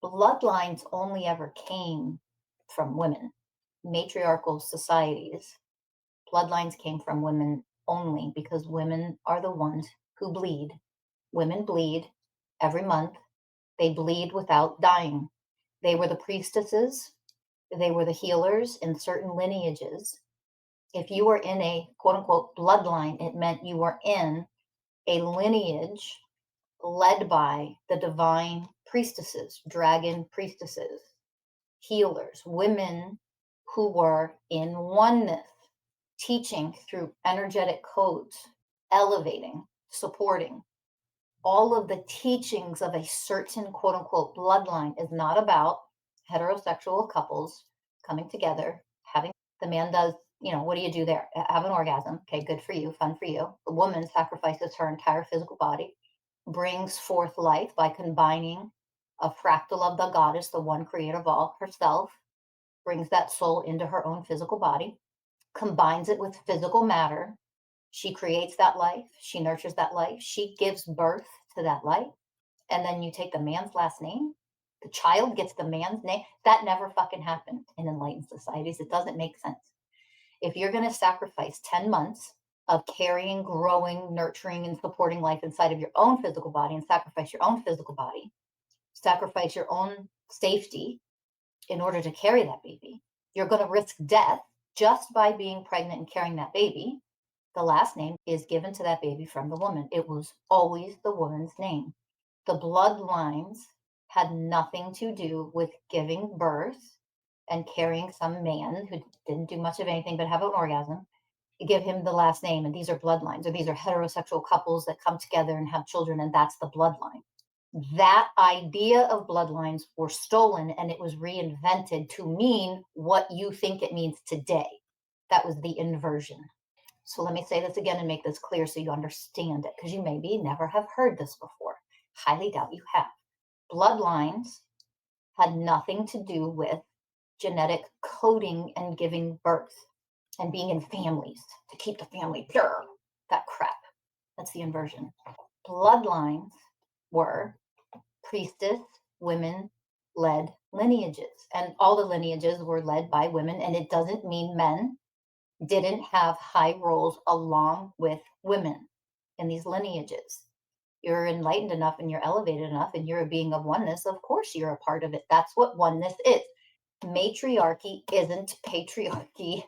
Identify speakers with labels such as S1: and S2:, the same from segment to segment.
S1: Bloodlines only ever came from women. Matriarchal societies, bloodlines came from women only because women are the ones who bleed. Women bleed every month. They bleed without dying. They were the priestesses. They were the healers in certain lineages. If you were in a quote unquote bloodline, it meant you were in a lineage led by the divine priestesses, dragon priestesses, healers, women who were in oneness, teaching through energetic codes, elevating, supporting. All of the teachings of a certain quote unquote bloodline is not about heterosexual couples coming together, having the man does, what do you do there? Have an orgasm. Okay, good for you, fun for you. The woman sacrifices her entire physical body, brings forth life by combining a fractal of the goddess, the one creator of all, herself, brings that soul into her own physical body, combines it with physical matter. She creates that life. She nurtures that life. She gives birth to that life. And then you take the man's last name. The child gets the man's name. That never fucking happened in enlightened societies. It doesn't make sense. If you're going to sacrifice 10 months of carrying, growing, nurturing, and supporting life inside of your own physical body and sacrifice your own physical body, sacrifice your own safety in order to carry that baby, you're going to risk death just by being pregnant and carrying that baby. The last name is given to that baby from the woman. It was always the woman's name. The bloodlines had nothing to do with giving birth and carrying some man who didn't do much of anything but have an orgasm, give him the last name. And these are bloodlines, or these are heterosexual couples that come together and have children, and that's the bloodline. That idea of bloodlines were stolen and it was reinvented to mean what you think it means today. That was the inversion. So let me say this again and make this clear so you understand it, because you maybe never have heard this before. Highly doubt you have. Bloodlines had nothing to do with genetic coding and giving birth and being in families to keep the family pure. That crap. That's the inversion. Bloodlines were priestess, women led lineages, and all the lineages were led by women. And it doesn't mean men didn't have high roles along with women in these lineages. You're enlightened enough and you're elevated enough and you're a being of oneness. Of course, you're a part of it. That's what oneness is. Matriarchy isn't patriarchy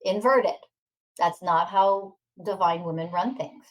S1: inverted. That's not how divine women run things.